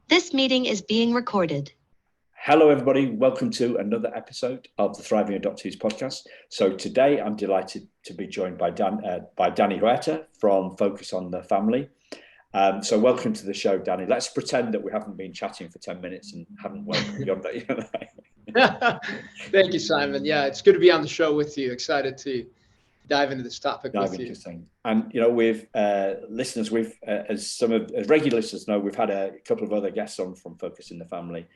This meeting is being recorded. Hello, everybody. Welcome to another episode of the Thriving Adoptees podcast. So today I'm delighted to be joined by Danny Huerta from Focus on the Family. So welcome to the show, Danny. Let's pretend that we haven't been chatting for 10 minutes and haven't welcomed you on that. Thank you, Simon. Yeah, it's good to be on the show with you. Excited to dive into this topic with you. And you know, we've listeners, as regular listeners know, we've had a couple of other guests on from Focus in the Family,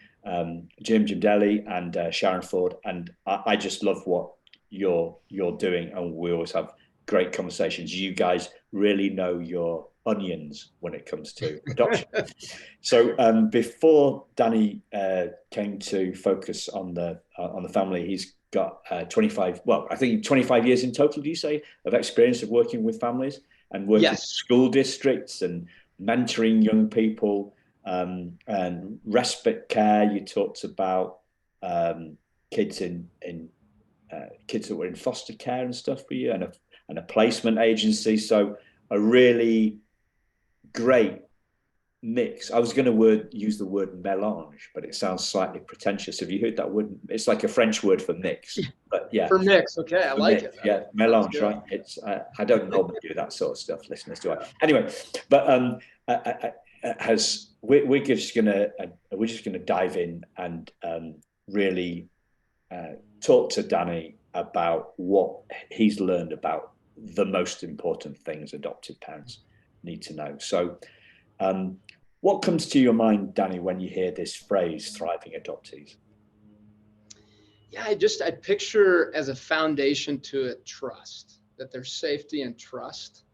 Jim Daly and Sharon Ford, and I just love what you're doing, and we always have great conversations. You guys really know your onions when it comes to adoption. So before Danny came to Focus on the Family, he's got 25 years in total, do you say, of experience of working with families and working with school districts and mentoring young people, and respite care. You talked about kids kids that were in foster care and stuff for you, and a placement agency. So a really great mix. I was going to use the word melange, but it sounds slightly pretentious. Have you heard that word? It's like a French word for mix, but yeah. For mix, okay, I like it. Yeah, melange, right? It's I don't normally do that sort of stuff, listeners, do I? Anyway, but we're just gonna dive in and really talk to Danny about what he's learned about the most important things adoptive parents need to know. So what comes to your mind, Danny, when you hear this phrase, thriving adoptees? Yeah, I picture as a foundation to it trust, that there's safety and trust.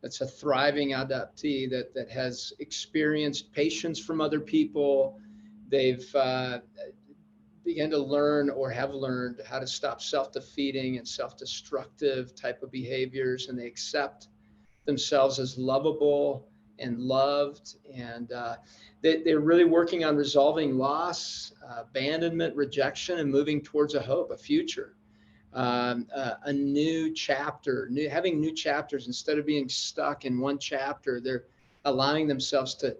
That's a thriving adoptee that has experienced patience from other people. They've began to learn or have learned how to stop self-defeating and self-destructive type of behaviors, and they accept themselves as lovable and loved, and they're really working on resolving loss, abandonment, rejection, and moving towards a hope, a future, a new chapter, having new chapters. Instead of being stuck in one chapter, they're allowing themselves to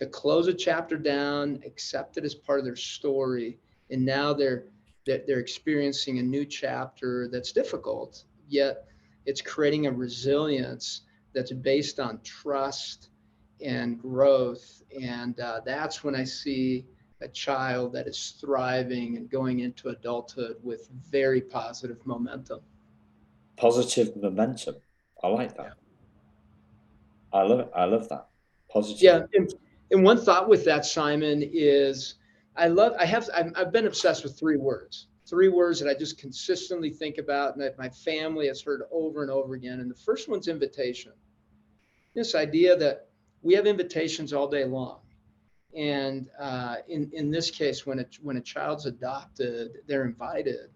close a chapter down, accept it as part of their story, and now they're experiencing a new chapter that's difficult, yet it's creating a resilience that's based on trust and growth. And that's when I see a child that is thriving and going into adulthood with very positive momentum. Positive momentum. I like that. Yeah. I love that. Positive. Yeah. And one thought with that, Simon, is I've been obsessed with three words that I just consistently think about and that my family has heard over and over again. And the first one's invitation. This idea that we have invitations all day long. And in this case, when a child's adopted, they're invited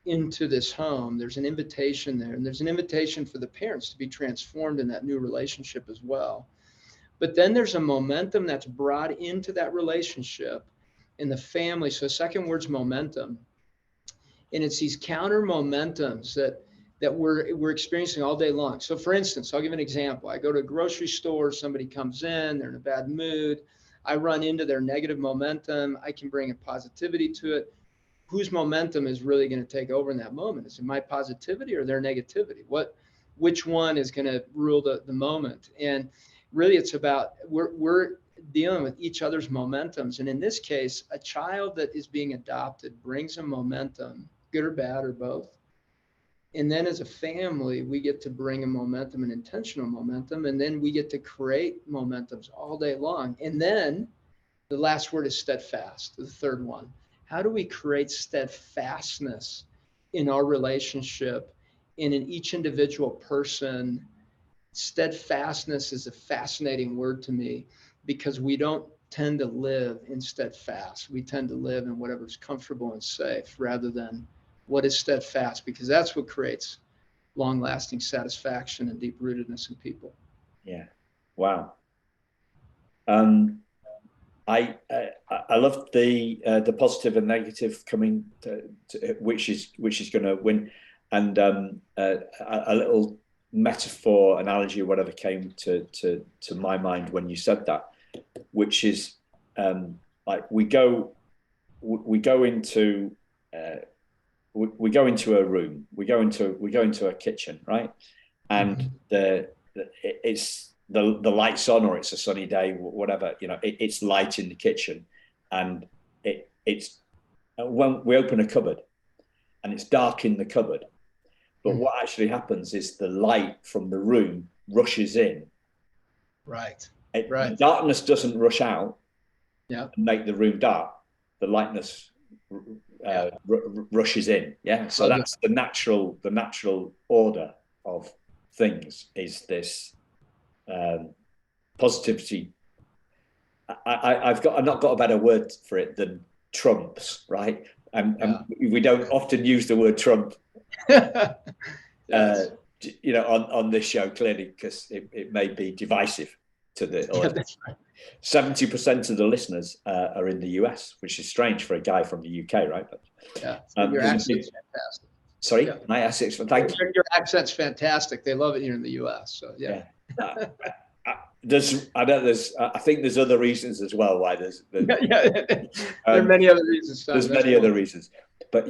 into this home. There's an invitation there, and there's an invitation for the parents to be transformed in that new relationship as well. But then there's a momentum that's brought into that relationship in the family. So the second word's momentum. And it's these counter momentums that we're experiencing all day long. So for instance, I'll give an example. I go to a grocery store, somebody comes in, they're in a bad mood. I run into their negative momentum. I can bring a positivity to it. Whose momentum is really going to take over in that moment? Is it my positivity or their negativity? Which one is going to rule the moment? And really it's about, we're dealing with each other's momentums. And in this case, a child that is being adopted brings a momentum, good or bad or both. And then as a family, we get to bring a momentum, an intentional momentum, and then we get to create momentums all day long. And then the last word is steadfast, the third one. How do we create steadfastness in our relationship and in each individual person? Steadfastness is a fascinating word to me because we don't tend to live in steadfast. We tend to live in whatever's comfortable and safe rather than what is steadfast, because that's what creates long-lasting satisfaction and deep-rootedness in people. Yeah. Wow. I love the positive and negative coming to which is going to win, and a little metaphor, analogy, or whatever came to my mind when you said that, which is like we go into we go into a room, we go into a kitchen, right? And it's the lights on, or it's a sunny day, whatever, it's light in the kitchen, and it's when we open a cupboard and it's dark in the cupboard, but what actually happens is the light from the room rushes in. Right. The darkness doesn't rush out and make the room dark. The lightness rushes in. Yeah. So that's the natural order of things, is this positivity. I've not got a better word for it than trumps, right? And we don't often use the word trump on this show, clearly, because it may be divisive to the audience. That's right. 70% of the listeners are in the US, which is strange for a guy from the UK, right? But, your accent's fantastic. Sorry, my accent's fantastic. Your accent's fantastic. They love it here in the US. So I think there's other reasons as well why there's there are many other reasons. There's many other reasons, but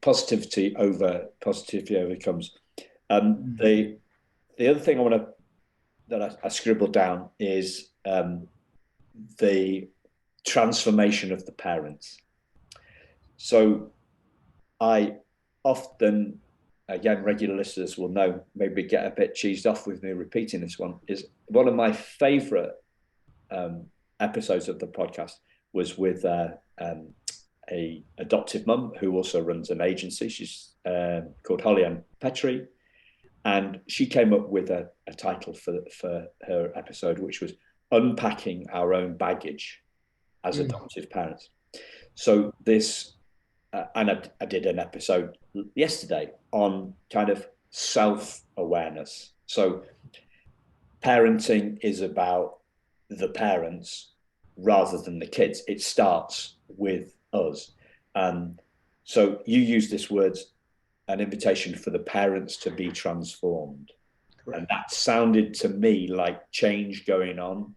positivity overcomes. The other thing that I scribbled down is the transformation of the parents. So I often, again, regular listeners will know, maybe get a bit cheesed off with me repeating this one, is one of my favorite episodes of the podcast was with a adoptive mum who also runs an agency. She's called Holly Ann Petrie. And she came up with a title for her episode, which was Unpacking Our Own Baggage as Adoptive Parents. So this, and I did an episode yesterday on kind of self-awareness. So parenting is about the parents rather than the kids. It starts with us. So you use this word, an invitation for the parents to be transformed. Correct. And that sounded to me like change going on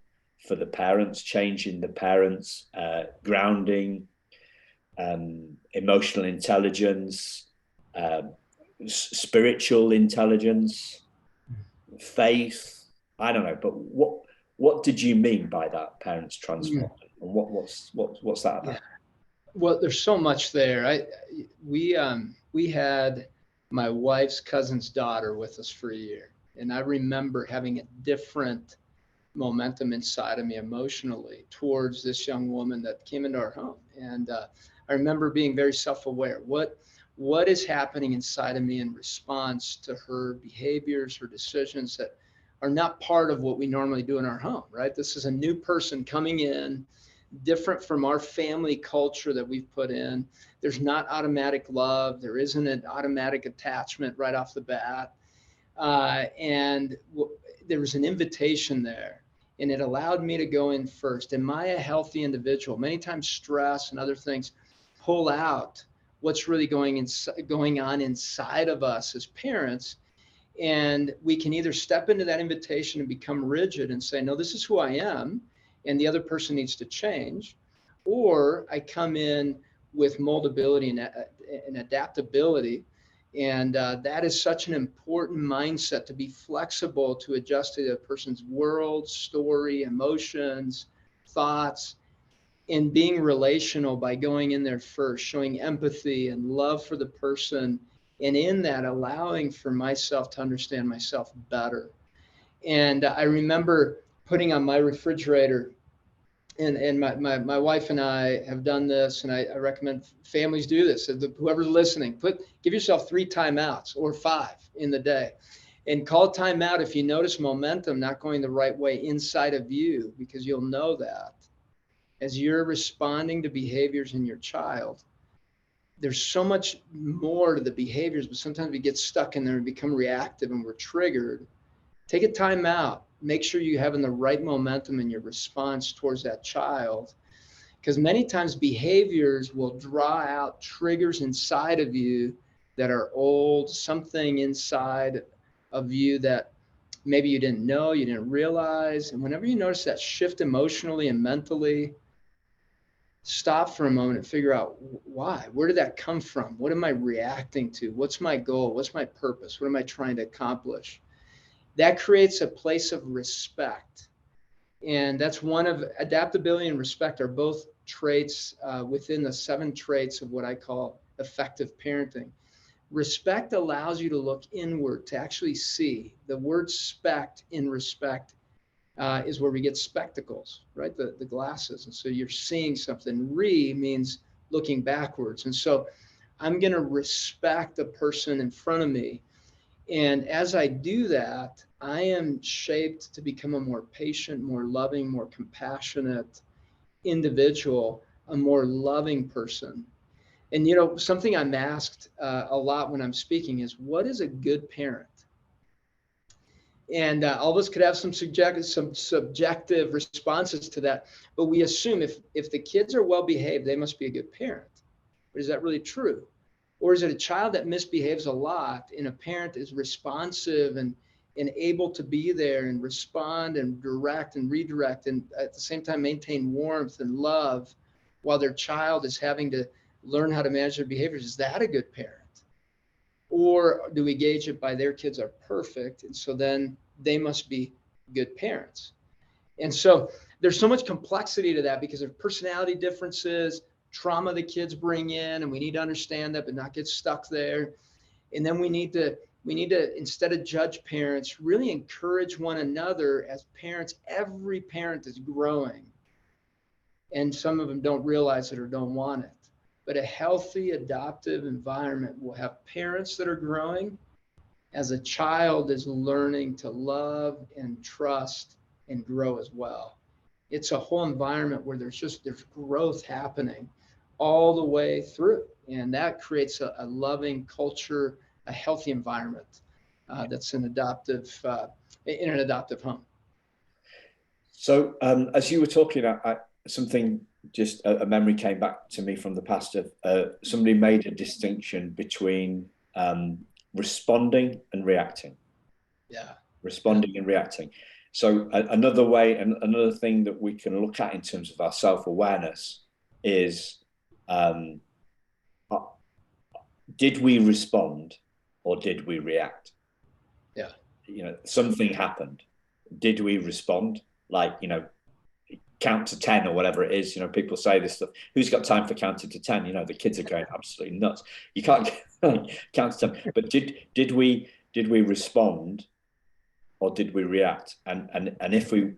for the parents, changing the parents, grounding, emotional intelligence, spiritual intelligence, faith. I don't know, but what did you mean by that, parents transformed? And what's that about? Yeah. Well, there's so much there. We had my wife's cousin's daughter with us for a year, and I remember having a different momentum inside of me emotionally towards this young woman that came into our home. And I remember being very self-aware. What is happening inside of me in response to her behaviors, her decisions that are not part of what we normally do in our home, right? This is a new person coming in, different from our family culture that we've put in. There's not automatic love. There isn't an automatic attachment right off the bat. And there was an invitation there, and it allowed me to go in first. Am I a healthy individual? Many times stress and other things pull out what's really going on inside of us as parents. And we can either step into that invitation and become rigid and say, no, this is who I am, and the other person needs to change. Or I come in with moldability and adaptability. And that is such an important mindset, to be flexible, to adjust to the person's world, story, emotions, thoughts, and being relational by going in there first, showing empathy and love for the person. And in that, allowing for myself to understand myself better. And I remember putting on my refrigerator, and my wife and I have done this, and I recommend families do this. Whoever's listening, give yourself 3 timeouts or 5 in the day, and call timeout if you notice momentum not going the right way inside of you, because you'll know that as you're responding to behaviors in your child. There's so much more to the behaviors, but sometimes we get stuck in there and become reactive, and we're triggered. Take a time out. Make sure you're having the right momentum in your response towards that child, because many times behaviors will draw out triggers inside of you that are old, something inside of you that maybe you didn't know, you didn't realize. And whenever you notice that shift emotionally and mentally, stop for a moment and figure out why. Where did that come from? What am I reacting to? What's my goal? What's my purpose? What am I trying to accomplish? That creates a place of respect. And that's one of adaptability and respect are both traits within the 7 traits of what I call effective parenting. Respect allows you to look inward, to actually see. The word spect in respect is where we get spectacles, right? The glasses. And so you're seeing something. Means looking backwards. And so I'm going to respect the person in front of me. And as I do that, I am shaped to become a more patient, more loving, more compassionate individual, a more loving person. And, something I'm asked a lot when I'm speaking is, what is a good parent? And all of us could have some subjective responses to that, but we assume if the kids are well behaved, they must be a good parent. But is that really true? Or is it a child that misbehaves a lot and a parent is responsive and able to be there and respond and direct and redirect and at the same time maintain warmth and love while their child is having to learn how to manage their behaviors? Is that a good parent? Or do we gauge it by their kids are perfect, and so then they must be good parents? And so there's so much complexity to that because of personality differences, trauma the kids bring in, and we need to understand that but not get stuck there. And then we need to, instead of judge parents, really encourage one another as parents. Every parent is growing, and some of them don't realize it or don't want it. But a healthy adoptive environment will have parents that are growing as a child is learning to love and trust and grow as well. It's a whole environment where there's growth happening all the way through. And that creates a loving culture, a healthy environment that's in an adoptive home. So as you were talking, something, just a memory came back to me from the past of somebody made a distinction between responding and reacting. Yeah. Responding and reacting. So another way, and another thing that we can look at in terms of our self-awareness is, did we respond or did we react? Yeah. Something happened. Did we respond? Like, count to 10 or whatever it is. People say this stuff. Who's got time for counting to 10? The kids are going absolutely nuts. You can't count to 10. But did we respond or did we react? And if we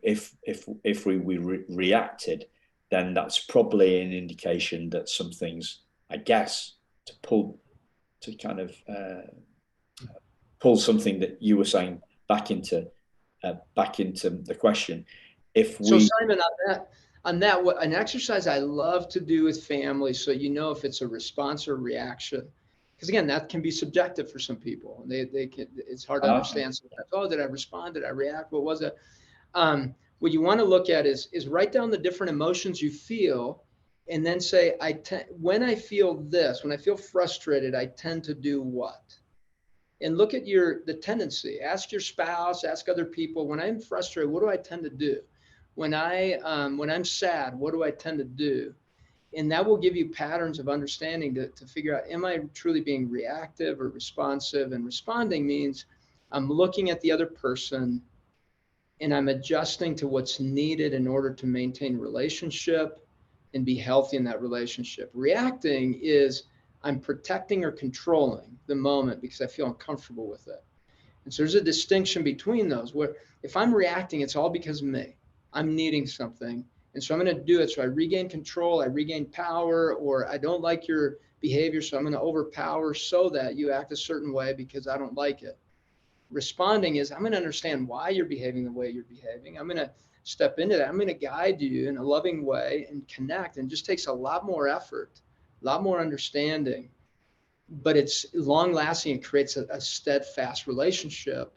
reacted, then that's probably an indication that something's, I guess, to pull something that you were saying back into the question. So Simon, on that, what an exercise I love to do with families, so if it's a response or reaction, because again, that can be subjective for some people, and they can. It's hard to understand sometimes. Oh, did I respond? Did I react? What was it? What you want to look at is write down the different emotions you feel, and then say, when I feel this, when I feel frustrated, I tend to do what? And look at the tendency. Ask your spouse, ask other people. When I'm frustrated, what do I tend to do? When I'm sad, what do I tend to do? And that will give you patterns of understanding to figure out, am I truly being reactive or responsive? And responding means I'm looking at the other person and I'm adjusting to what's needed in order to maintain relationship and be healthy in that relationship. Reacting is I'm protecting or controlling the moment because I feel uncomfortable with it. And so there's a distinction between those where if I'm reacting, it's all because of me. I'm needing something. And so I'm going to do it. So I regain control, I regain power, or I don't like your behavior. So I'm going to overpower so that you act a certain way because I don't like it. Responding is I'm going to understand why you're behaving the way you're behaving. I'm going to step into that. I'm going to guide you in a loving way and connect. And it just takes a lot more effort, a lot more understanding, but it's long lasting and creates a steadfast relationship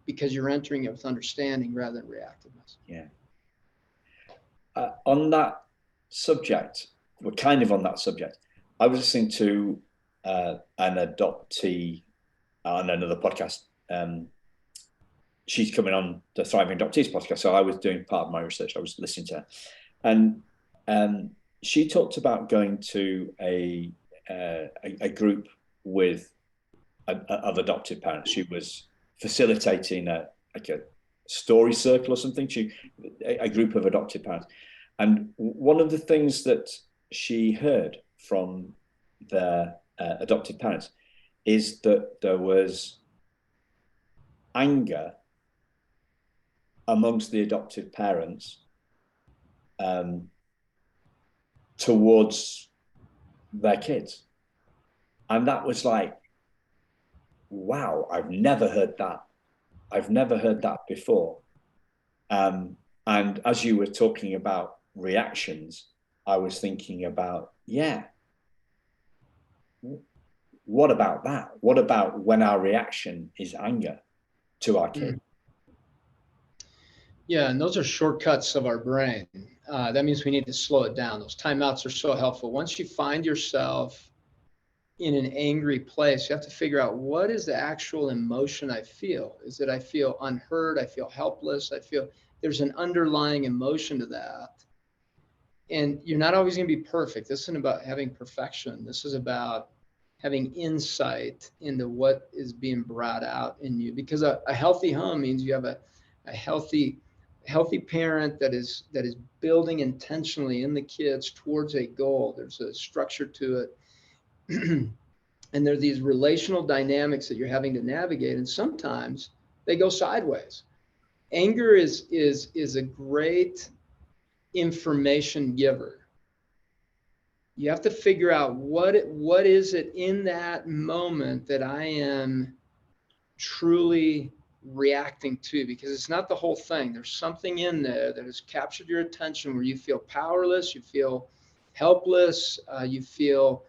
because you're entering it with understanding rather than reactiveness. Yeah. On that subject, we're kind of on that subject. I was listening to an adoptee on another podcast. She's coming on the Thriving Adoptees podcast. So I was doing part of my research. I was listening to her. And she talked about going to a group with of adopted parents. She was facilitating a story circle or something. A group of adopted parents, and one of the things that she heard from their adopted parents is that there was anger amongst the adopted parents towards their kids. And that was like, wow, I've never heard that. I've never heard that before. And as you were talking about reactions, I was thinking about, yeah, what about that? What about when our reaction is anger to our kid? Yeah, and those are shortcuts of our brain. That means we need to slow it down. Those timeouts are so helpful. Once you find yourself in an angry place, you have to figure out, what is the actual emotion I feel? Is it I feel unheard? I feel helpless? I feel there's an underlying emotion to that. And you're not always going to be perfect. This isn't about having perfection. This is about having insight into what is being brought out in you. Because a healthy home means you have a healthy parent that is building intentionally in the kids towards a goal. There's a structure to it. And there are these relational dynamics that you're having to navigate, and sometimes they go sideways. Anger is a great information giver. You have to figure out what is it in that moment that I am truly reacting to, because it's not the whole thing. There's something in there that has captured your attention where you feel powerless, you feel helpless, you feel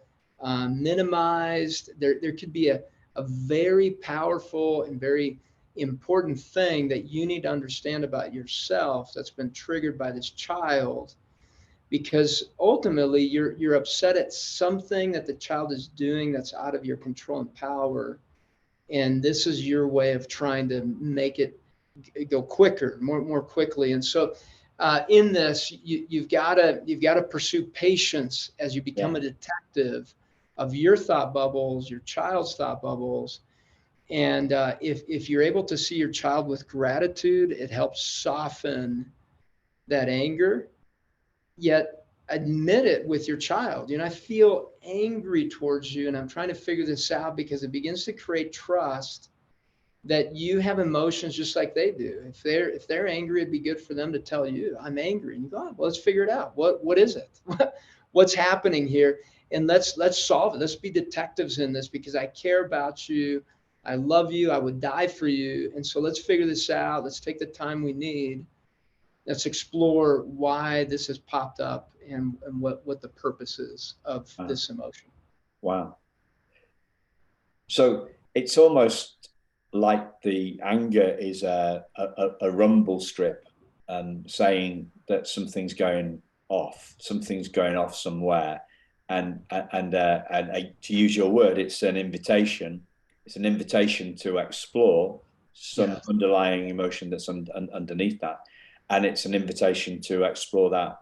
minimized. There could be a very powerful and very important thing that you need to understand about yourself that's been triggered by this child, because ultimately you're upset at something that the child is doing that's out of your control and power, and this is your way of trying to make it go quicker, more quickly. And so in this, you've got to pursue patience as you become a detective of your thought bubbles, your child's thought bubbles. And if you're able to see your child with gratitude, it helps soften that anger. Yet admit it with your child. I feel angry towards you, and I'm trying to figure this out, because it begins to create trust that you have emotions just like they do. If they're angry, it'd be good for them to tell you, I'm angry. And you go, well, let's figure it out. What is it? What's happening here? And let's solve it. Let's be detectives in this, because I care about you. I love you. I would die for you. And so let's figure this out. Let's take the time we need. Let's explore why this has popped up and what the purpose is of this emotion. Wow. So it's almost like the anger is a rumble strip, saying that something's going off somewhere. And to use your word, it's an invitation. It's an invitation to explore some underlying emotion that's underneath that. And it's an invitation to explore that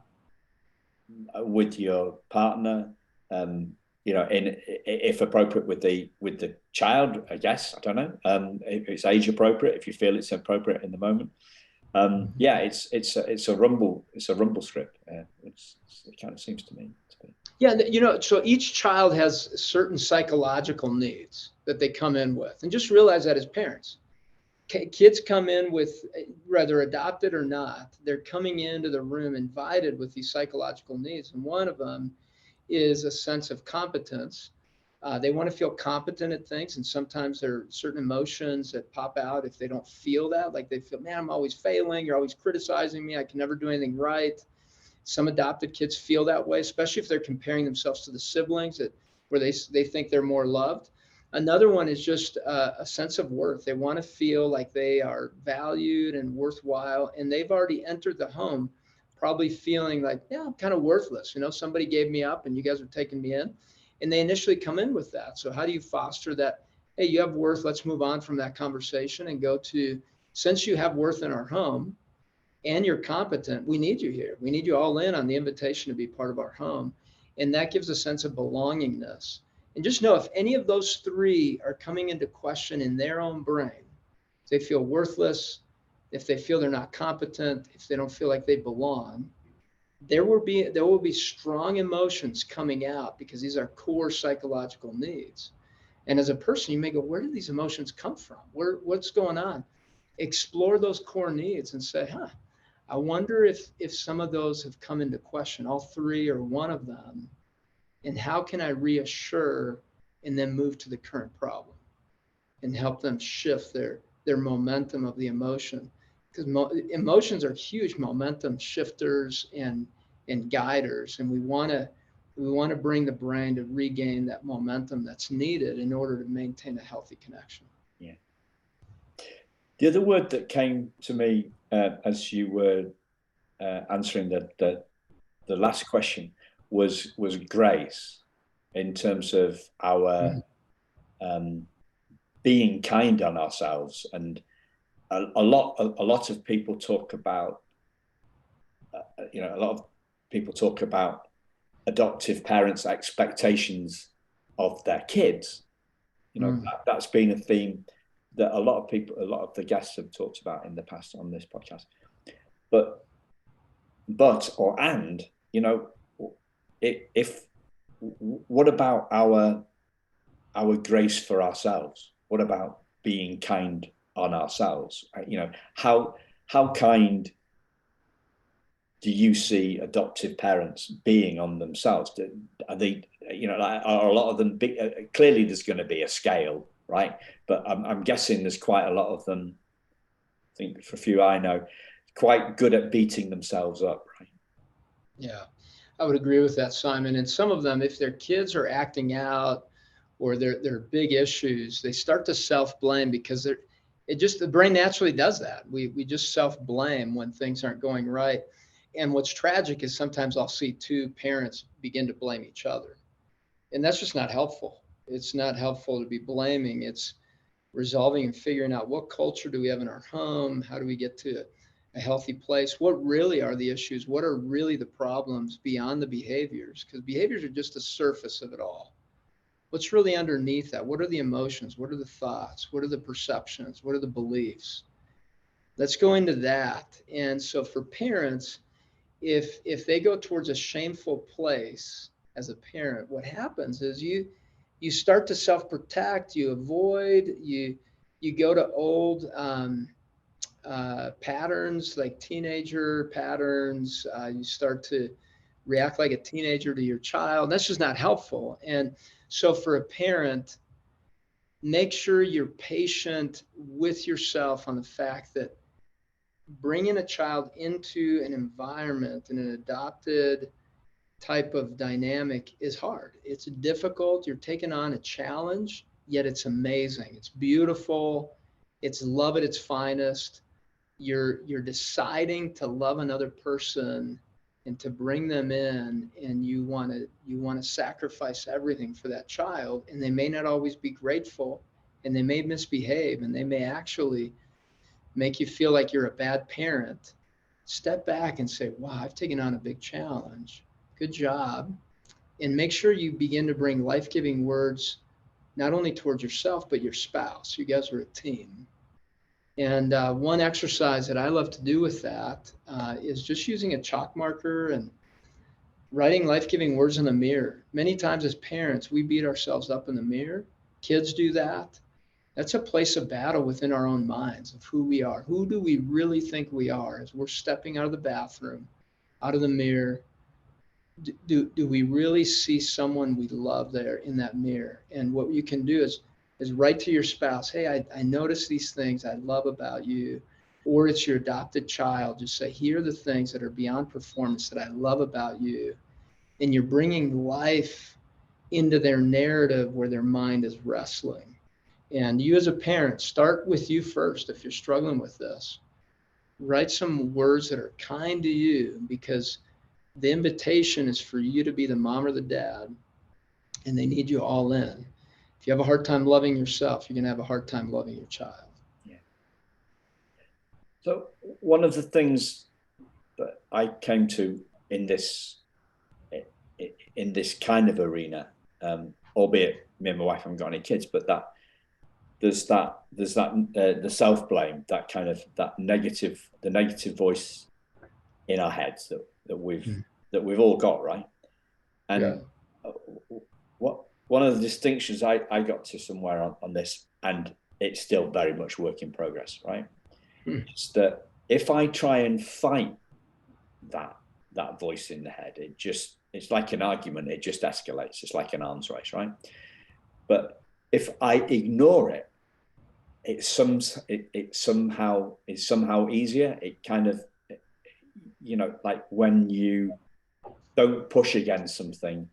with your partner, if appropriate with the child, I guess. I don't know. If it's age appropriate, if you feel it's appropriate in the moment. It's a rumble strip. It kind of seems to me to be. Yeah, so each child has certain psychological needs that they come in with, and just realize that as parents. Kids come in with, whether adopted or not, they're coming into the room invited with these psychological needs. And one of them is a sense of competence. They want to feel competent at things. And sometimes there are certain emotions that pop out if they don't feel that. Like they feel, man, I'm always failing. You're always criticizing me. I can never do anything right. Some adopted kids feel that way, especially if they're comparing themselves to the siblings where they think they're more loved. Another one is just a sense of worth. They want to feel like they are valued and worthwhile, and they've already entered the home probably feeling like, yeah, I'm kind of worthless. Somebody gave me up and you guys are taking me in. And they initially come in with that. So how do you foster that? Hey, you have worth. Let's move on from that conversation and go to, since you have worth in our home, and you're competent, we need you here. We need you all in on the invitation to be part of our home. And that gives a sense of belongingness. And just know if any of those three are coming into question in their own brain, if they feel worthless, if they feel they're not competent, if they don't feel like they belong, there will be strong emotions coming out, because these are core psychological needs. And as a person, you may go, where do these emotions come from? What's going on? Explore those core needs and say, I wonder if some of those have come into question, all three or one of them, and how can I reassure and then move to the current problem and help them shift their momentum of the emotion. Because emotions are huge momentum shifters and guiders, and we want to bring the brain to regain that momentum that's needed in order to maintain a healthy connection. Yeah. The other word that came to me as you were answering the last question was grace, in terms of our being kind on ourselves. And a lot of people talk about a lot of people talk about adoptive parents' expectations of their kids. That's been a theme that a lot of the guests have talked about in the past on this podcast. What about our grace for ourselves? What about being kind on ourselves? How kind do you see adoptive parents being on themselves? Are they, are a lot of them big? Clearly, there's going to be a scale, right? But I'm guessing there's quite a lot of them. I think for a few I know, quite good at beating themselves up, right? Yeah, I would agree with that, Simon. And some of them, if their kids are acting out or they're big issues, they start to self-blame, because the brain naturally does that. We just self-blame when things aren't going right. And what's tragic is sometimes I'll see two parents begin to blame each other. And that's just not helpful. It's not helpful to be blaming. It's resolving and figuring out, what culture do we have in our home? How do we get to a healthy place? What really are the issues? What are really the problems beyond the behaviors? Because behaviors are just the surface of it all. What's really underneath that? What are the emotions? What are the thoughts? What are the perceptions? What are the beliefs? Let's go into that. And so for parents, if they go towards a shameful place as a parent, what happens is you start to self-protect, you avoid, you go to old patterns, like teenager patterns. You start to react like a teenager to your child. That's just not helpful. And so for a parent, make sure you're patient with yourself on the fact that bringing a child into an environment in an adopted type of dynamic is hard. It's difficult. You're taking on a challenge, yet it's amazing. It's beautiful. It's love at its finest. You're deciding to love another person and to bring them in, and you want to sacrifice everything for that child. And they may not always be grateful, and they may misbehave, and they may actually make you feel like you're a bad parent. Step back and say, wow, I've taken on a big challenge. Good job. And make sure you begin to bring life-giving words, not only towards yourself, but your spouse. You guys are a team. And one exercise that I love to do with that is just using a chalk marker and writing life-giving words in the mirror. Many times as parents, we beat ourselves up in the mirror. Kids do that. That's a place of battle within our own minds of who we are. Who do we really think we are as we're stepping out of the bathroom, out of the mirror? Do we really see someone we love there in that mirror? And what you can do is write to your spouse, hey, I notice these things I love about you. Or it's your adopted child. Just say, here are the things that are beyond performance that I love about you. And you're bringing life into their narrative where their mind is wrestling. And you as a parent, start with you first. If you're struggling with this, write some words that are kind to you, because the invitation is for you to be the mom or the dad, and they need you all in. If you have a hard time loving yourself, you're going to have a hard time loving your child. Yeah. So one of the things but I came to in this kind of arena, albeit me and my wife haven't got any kids, but that there's the self-blame, that kind of the negative voice in our heads that we've all got, right? And one of the distinctions I got to somewhere on this, and it's still very much work in progress, right? It's that if I try and fight that voice in the head, it's like an argument, it just escalates. It's like an arms race, right? But if I ignore it, it's somehow easier. It kind of, like when you don't push against something,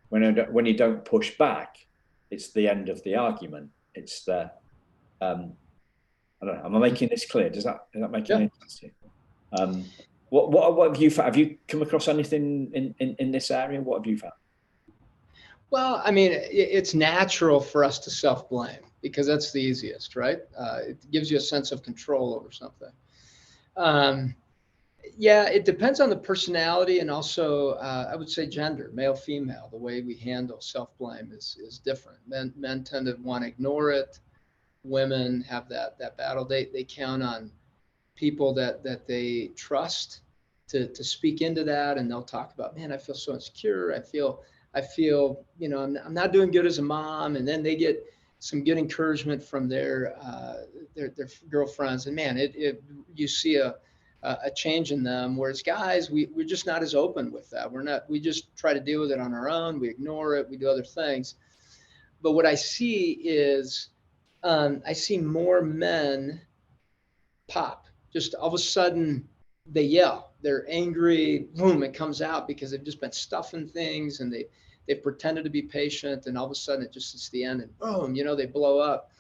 when you don't push back, it's the end of the argument. It's the I don't know. Am I making this clear? Does that make any sense to you? What have you found? Have you come across anything in this area? What have you found? Well, I mean, it's natural for us to self-blame because that's the easiest, right? It gives you a sense of control over something. Yeah, it depends on the personality and also, I would say gender, male, female. The way we handle self-blame is different. Men tend to want to ignore it. Women have that battle. They count on people that they trust to speak into that, and they'll talk about, man, I feel so insecure. I feel, I'm not doing good as a mom, and then they get some good encouragement from their girlfriends, and man, you see a change in them. Whereas guys, we're just not as open with that. We just try to deal with it on our own. We ignore it. We do other things. But what I see is, I see more men pop. Just all of a sudden, they yell. They're angry. Boom! It comes out because they've just been stuffing things, and they've pretended to be patient, and all of a sudden it's the end, and boom! They blow up.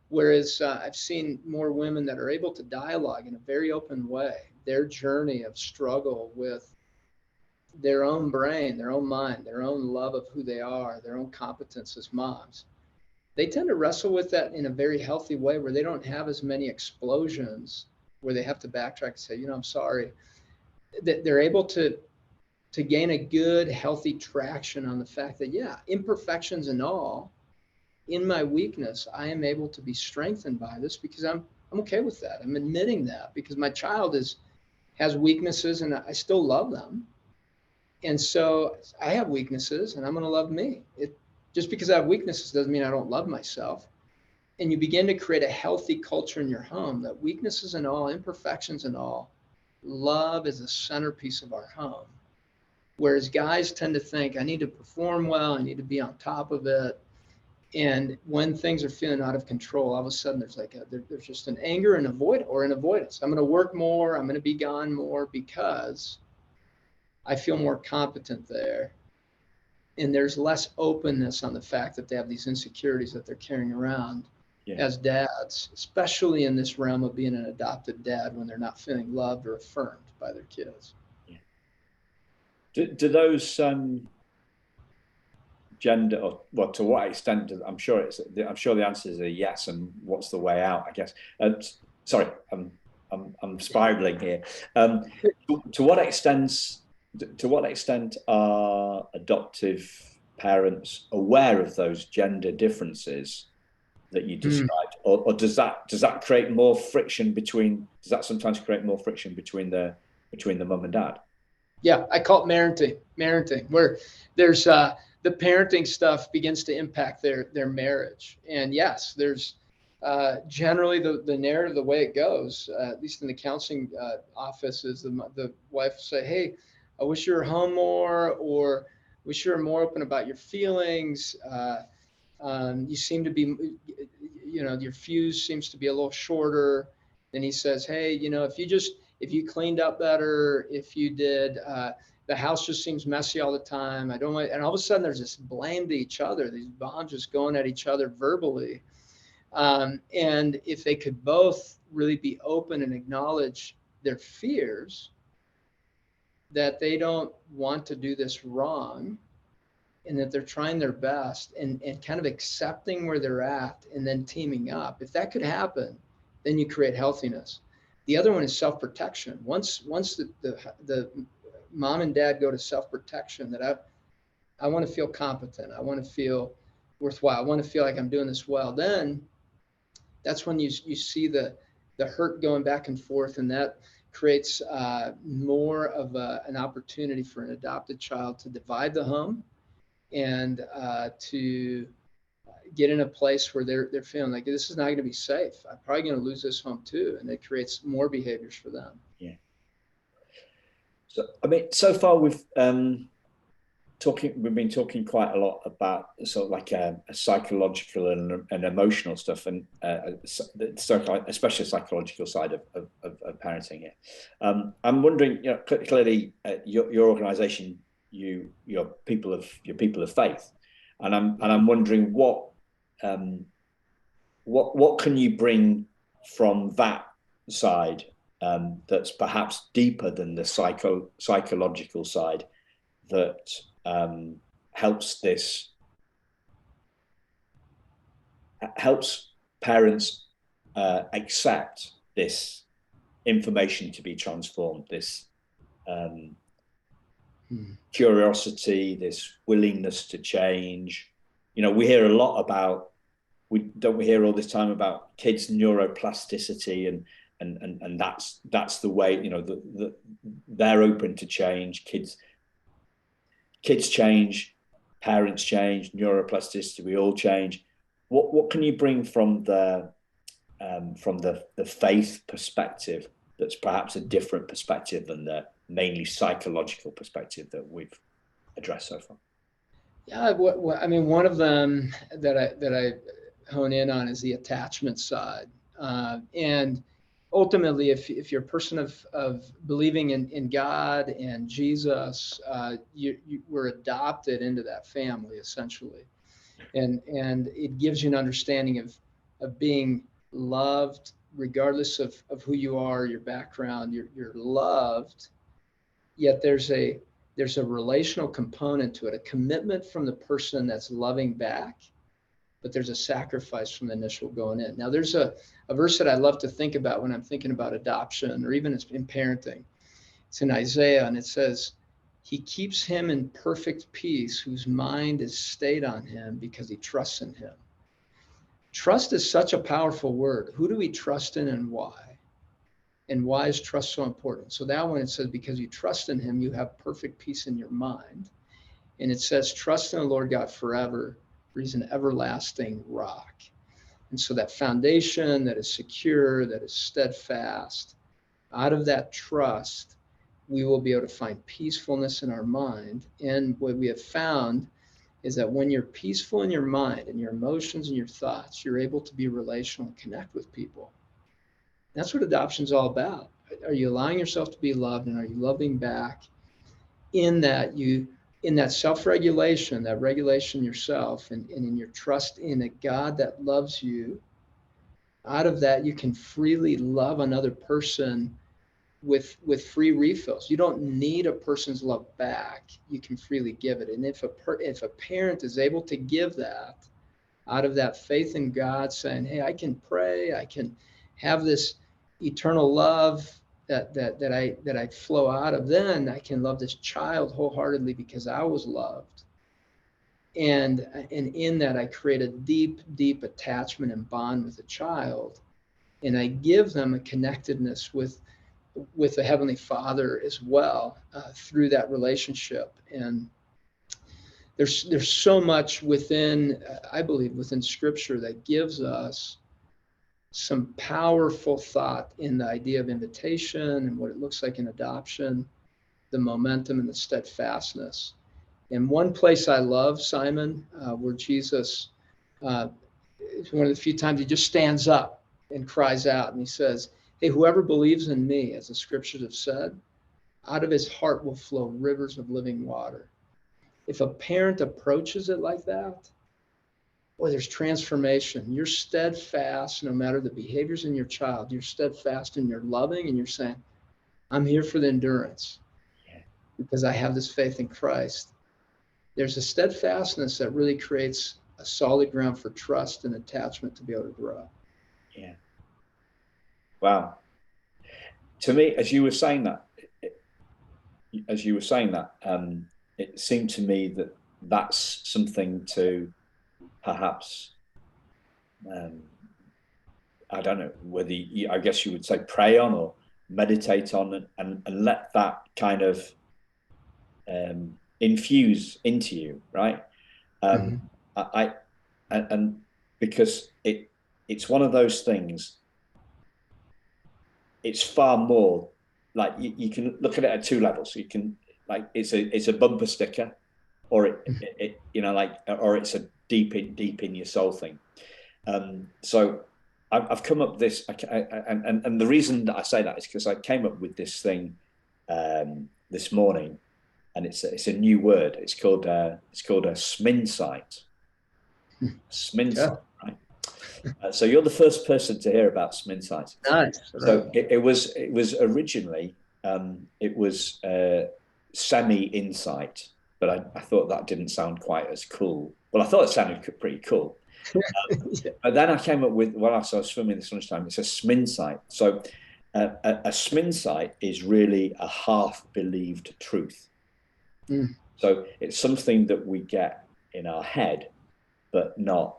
Whereas I've seen more women that are able to dialogue in a very open way their journey of struggle with their own brain, their own mind, their own love of who they are, their own competence as moms. They tend to wrestle with that in a very healthy way where they don't have as many explosions where they have to backtrack and say, I'm sorry. They're able to gain a good, healthy traction on the fact that, yeah, imperfections and all, in my weakness, I am able to be strengthened by this because I'm okay with that. I'm admitting that because my child has weaknesses and I still love them. And so I have weaknesses and I'm going to love me. Just because I have weaknesses doesn't mean I don't love myself. And you begin to create a healthy culture in your home that weaknesses and all, imperfections and all, love is the centerpiece of our home. Whereas guys tend to think, I need to perform well, I need to be on top of it. And when things are feeling out of control, all of a sudden there's just an anger and an avoidance. I'm going to work more, I'm going to be gone more because I feel more competent there. And there's less openness on the fact that they have these insecurities that they're carrying around as dads, especially in this realm of being an adopted dad when they're not feeling loved or affirmed by their kids. Yeah. Do those gender, or well, to what extent? I'm sure the answer is a yes. And what's the way out? I guess. Sorry, I'm spiraling here. To what extent are adoptive parents aware of those gender differences that you described, or does that create more friction between? Does that sometimes create more friction between the mum and dad? Yeah, I call it parenting, where there's the parenting stuff begins to impact their marriage. And yes, there's generally the narrative, the way it goes, at least in the counseling office, is the wife will say, hey, I wish you were home more, or wish you were more open about your feelings. You seem to be, your fuse seems to be a little shorter. Then he says, hey, if you cleaned up better, if you did, the house just seems messy all the time. I don't want, and all of a sudden there's this blame to each other, these bombs just going at each other verbally. And if they could both really be open and acknowledge their fears, that they don't want to do this wrong, and that they're trying their best and kind of accepting where they're at and then teaming up. If that could happen, then you create healthiness. The other one is self-protection. Once the mom and dad go to self-protection, that I want to feel competent, I want to feel worthwhile, I want to feel like I'm doing this well, then that's when you see the hurt going back and forth, and that creates more of an opportunity for an adopted child to divide the home and to get in a place where they're feeling like this is not going to be safe. I'm probably going to lose this home too, and it creates more behaviors for them. Yeah. So I mean, so far we've been talking quite a lot about sort of like a psychological and emotional stuff, and especially the psychological side of parenting here. I'm wondering, clearly your organization, you're people of faith, and I'm wondering what can you bring from that side that's perhaps deeper than the psychological side that helps parents accept this information to be transformed, this curiosity, this willingness to change. We hear a lot about, we hear all this time about kids' neuroplasticity, and that's the way, they're open to change. Kids change, parents change, neuroplasticity, we all change. What can you bring from the faith perspective that's perhaps a different perspective than the mainly psychological perspective that we've addressed so far? Yeah, I mean, one of them that I hone in on is the attachment side, and ultimately, if you're a person of believing in God and Jesus, you were adopted into that family essentially, and it gives you an understanding of being loved regardless of who you are, your background. You're loved, yet there's a relational component to it, a commitment from the person that's loving back, but there's a sacrifice from the initial going in. Now, there's a verse that I love to think about when I'm thinking about adoption or even in parenting. It's in Isaiah, and it says, he keeps him in perfect peace whose mind is stayed on him because he trusts in him. Trust is such a powerful word. Who do we trust in and why? And why is trust so important? So that one, it says, because you trust in him, you have perfect peace in your mind. And it says, trust in the Lord God forever, for he's an everlasting rock. And so that foundation that is secure, that is steadfast, out of that trust, we will be able to find peacefulness in our mind. And what we have found is that when you're peaceful in your mind and your emotions and your thoughts, you're able to be relational and connect with people. That's what adoption is all about. Are you allowing yourself to be loved, and are you loving back in that self-regulation, that regulation yourself, and in your trust in a God that loves you? Out of that, you can freely love another person with free refills. You don't need a person's love back. You can freely give it. And if a parent is able to give that out of that faith in God, saying, hey, I can pray, I can have this eternal love that I flow out of, then I can love this child wholeheartedly because I was loved. And in that, I create a deep attachment and bond with the child. And I give them a connectedness with the Heavenly Father as well through that relationship. And there's so much within, I believe, within Scripture that gives us some powerful thought in the idea of invitation and what it looks like in adoption, the momentum and the steadfastness. And one place I love, Simon, where Jesus, it's one of the few times he just stands up and cries out, and he says, hey, whoever believes in me, as the scriptures have said, out of his heart will flow rivers of living water. If a parent approaches it like that, boy, there's transformation. You're steadfast, no matter the behaviors in your child. You're steadfast and you're loving, and you're saying, I'm here for the endurance because I have this faith in Christ. There's a steadfastness that really creates a solid ground for trust and attachment to be able to grow. Yeah. Wow. to me, as you were saying that, it seemed to me that that's something to perhaps, I don't know whether I guess you would say pray on or meditate on, and let that kind of infuse into you, right? I and because it's one of those things. It's far more like you can look at it at two levels. You can like it's a bumper sticker, or it or it's a deep in your soul thing. So I've come up with this, and the reason that I say that is because I came up with this thing this morning, and it's a new word. It's called a sminsight. Sminsight, right? So you're the first person to hear about sminsight. Nice. So it was originally it was semi-insight, but I thought that didn't sound quite as cool. Well, I thought it sounded pretty cool. But then I came up with, while I was swimming this lunchtime, it's a sminsight. So a sminsight is really a half-believed truth. So it's something that we get in our head, but not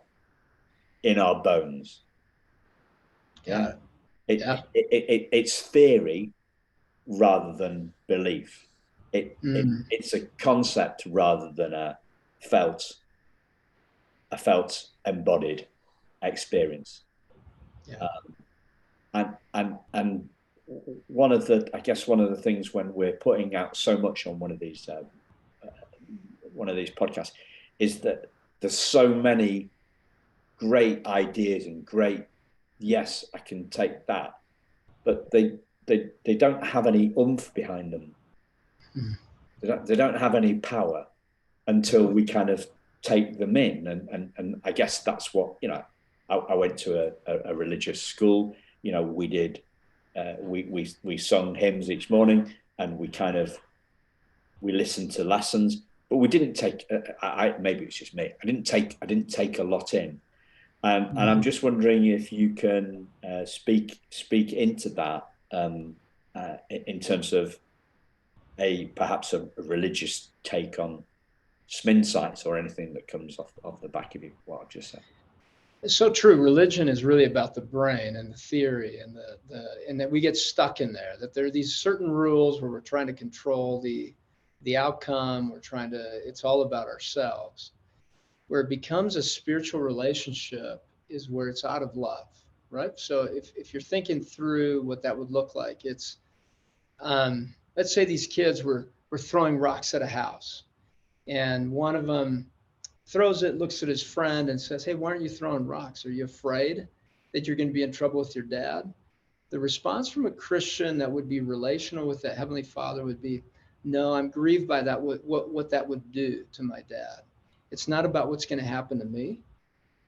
in our bones. Yeah. It's theory rather than belief. It's a concept rather than a felt embodied experience. And one of the things when we're putting out so much on one of these podcasts is that there's so many great ideas and great, yes, I can take that, but they don't have any oomph behind them. They don't have any power until we kind of take them in, and I guess that's what, I went to a religious school. We did we sung hymns each morning, and we listened to lessons, but we didn't take maybe it's just me, I didn't take a lot in. And I'm just wondering if you can speak into that in terms of perhaps a religious take on sminsights or anything that comes off the back of you, what I've just said. It's so true. Religion is really about the brain and the theory, and and that we get stuck in there, that there are these certain rules where we're trying to control the outcome. It's all about ourselves. Where it becomes a spiritual relationship is where it's out of love, right? So if you're thinking through what that would look like, it's, let's say these kids were throwing rocks at a house, and one of them throws it, looks at his friend and says, "Hey, why aren't you throwing rocks? Are you afraid that you're going to be in trouble with your dad?" The response from a Christian that would be relational with the Heavenly Father would be, "No, I'm grieved by that, what that would do to my dad. It's not about what's going to happen to me.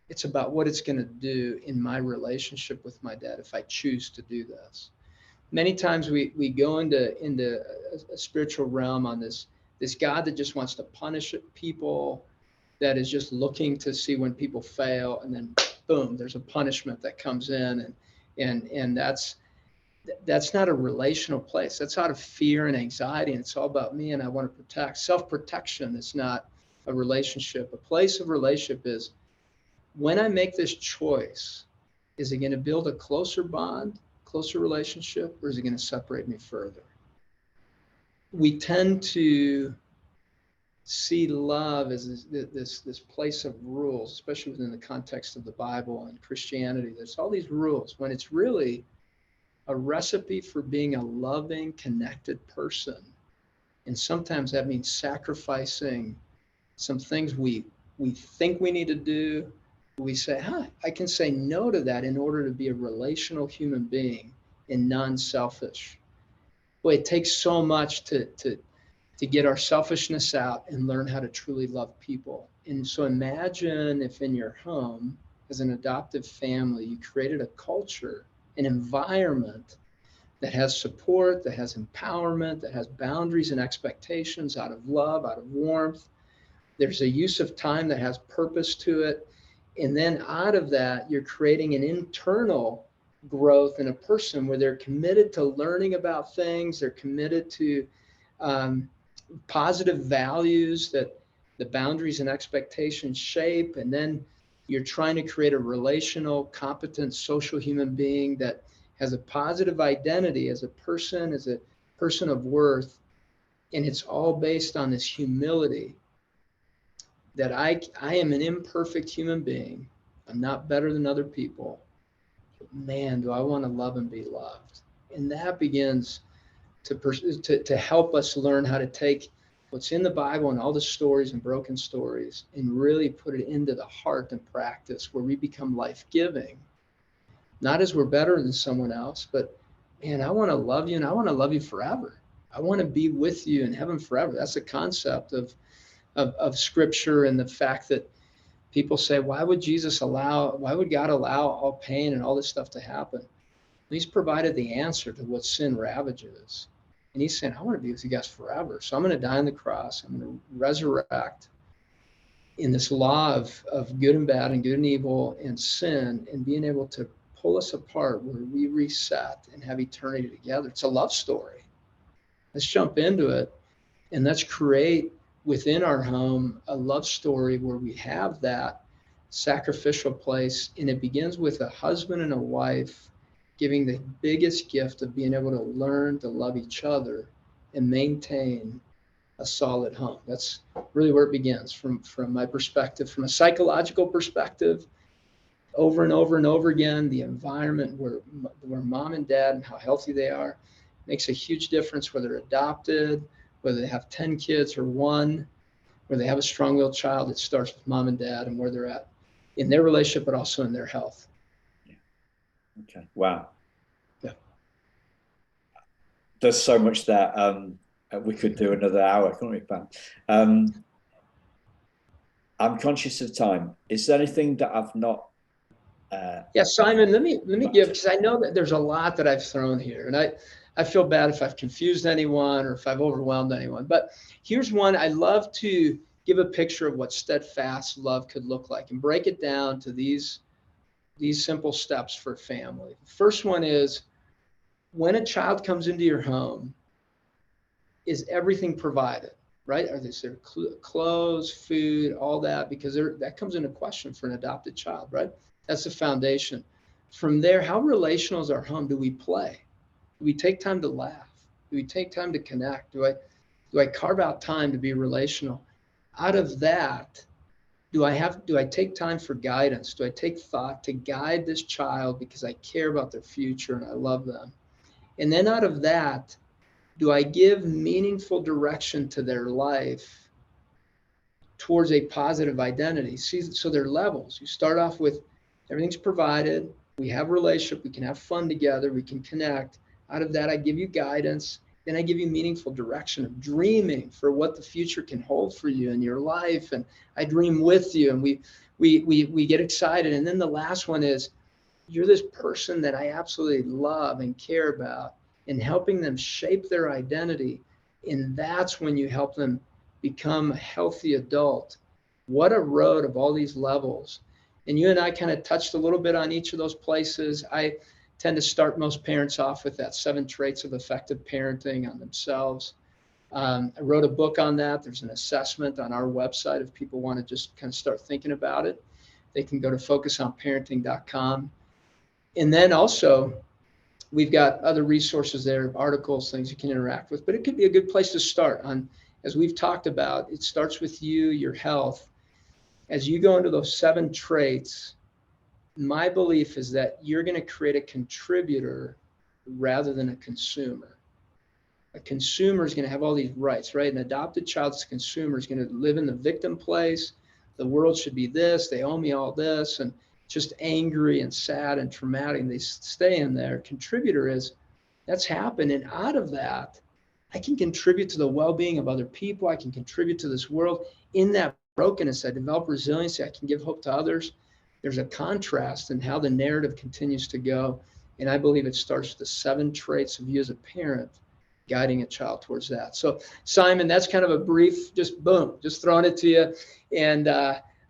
It's about what it's going to do in my relationship with my dad if I choose to do this." Many times we go into a spiritual realm on this God that just wants to punish people, that is just looking to see when people fail, and then boom, there's a punishment that comes in, and that's not a relational place. That's out of fear and anxiety, and it's all about me, and I want to protect. Self-protection is not a relationship. A place of relationship is, when I make this choice, is it going to build a closer bond, closer relationship, or is it going to separate me further? We tend to see love as this place of rules, especially within the context of the Bible and Christianity. There's all these rules, when it's really a recipe for being a loving, connected person. And sometimes that means sacrificing some things we think we need to do. We say, I can say no to that in order to be a relational human being and non-selfish. Boy, it takes so much to get our selfishness out and learn how to truly love people. And so imagine if in your home, as an adoptive family, you created a culture, an environment that has support, that has empowerment, that has boundaries and expectations out of love, out of warmth. There's a use of time that has purpose to it. And then out of that, you're creating an internal growth in a person where they're committed to learning about things, they're committed to positive values that the boundaries and expectations shape, and then you're trying to create a relational, competent, social human being that has a positive identity as a person of worth. And it's all based on this humility that I am an imperfect human being. I'm not better than other people. But man, do I want to love and be loved. And that begins to help us learn how to take what's in the Bible and all the stories and broken stories and really put it into the heart and practice where we become life-giving. Not as we're better than someone else, but man, I want to love you and I want to love you forever. I want to be with you in heaven forever. That's the concept of scripture, and the fact that people say, why would God allow all pain and all this stuff to happen? He's provided the answer to what sin ravages. And he's saying, I want to be with you guys forever. So I'm going to die on the cross. I'm going to resurrect in this law of good and bad and good and evil and sin, and being able to pull us apart where we reset and have eternity together. It's a love story. Let's jump into it, and let's create within our home a love story where we have that sacrificial place. And it begins with a husband and a wife giving the biggest gift of being able to learn to love each other and maintain a solid home. That's really where it begins from my perspective, from a psychological perspective. Over and over and over again, the environment where mom and dad and how healthy they are makes a huge difference, whether they're adopted, whether they have 10 kids or one, where they have a strong-willed child. It starts with mom and dad and where they're at in their relationship, but also in their health. Yeah. Okay. Wow. Yeah. There's so much that we could do another hour, couldn't we, Pam? I'm conscious of time. Is there anything that I've not? Yeah, Simon, let me give, because I know that there's a lot that I've thrown here, and I feel bad if I've confused anyone or if I've overwhelmed anyone. But here's one. I love to give a picture of what steadfast love could look like and break it down to these simple steps for family. The first one is, when a child comes into your home, is everything provided, right? Are there clothes, food, all that? Because that comes into question for an adopted child, right? That's the foundation. From there, how relational is our home? Do we play? Do we take time to laugh? Do we take time to connect? Do I carve out time to be relational? Out of that, do I take time for guidance? Do I take thought to guide this child because I care about their future and I love them? And then out of that, do I give meaningful direction to their life towards a positive identity? See, so there are levels. You start off with everything's provided. We have a relationship. We can have fun together. We can connect. Out of that, I give you guidance. Then I give you meaningful direction of dreaming for what the future can hold for you in your life. And I dream with you, and we get excited. And then the last one is, you're this person that I absolutely love and care about, and helping them shape their identity. And that's when you help them become a healthy adult. What a road of all these levels. And you and I kind of touched a little bit on each of those places. I tend to start most parents off with that 7 traits of effective parenting on themselves. I wrote a book on that. There's an assessment on our website if people want to just kind of start thinking about it. They can go to focusonparenting.com. And then also, we've got other resources there, articles, things you can interact with. But it could be a good place to start on, as we've talked about, it starts with you, your health. As you go into those 7 traits, my belief is that you're going to create a contributor rather than a consumer. A consumer is going to have all these rights, right? An adopted child's consumer is going to live in the victim place. The world should be this. They owe me all this. And just angry and sad and traumatic. And they stay in there. Contributor is, that's happened. And out of that, I can contribute to the well-being of other people. I can contribute to this world. In that brokenness, I develop resiliency. I can give hope to others. There's a contrast in how the narrative continues to go. And I believe it starts with the 7 traits of you as a parent guiding a child towards that. So Simon, that's kind of a brief, just boom, just throwing it to you. And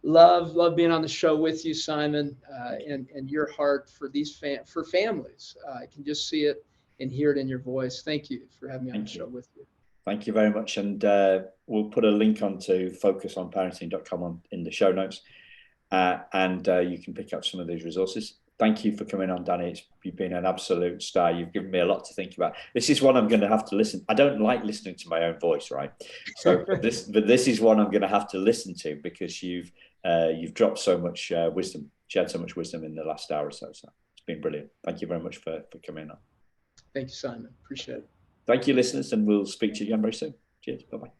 Love being on the show with you, Simon, and your heart for these for families. I can just see it and hear it in your voice. Thank you for having me on the show with you. Thank you very much. And we'll put a link onto focusonparenting.com in the show notes. And you can pick up some of these resources. Thank you for coming on, Danny. You've been an absolute star. You've given me a lot to think about. This is one I'm going to have to listen. I don't like listening to my own voice, right? So this is one I'm going to have to listen to, because you've dropped so much wisdom, shared so much wisdom in the last hour or so. So it's been brilliant. Thank you very much for coming on. Thank you, Simon. Appreciate it. Thank you, listeners, and we'll speak to you again very soon. Cheers. Bye-bye.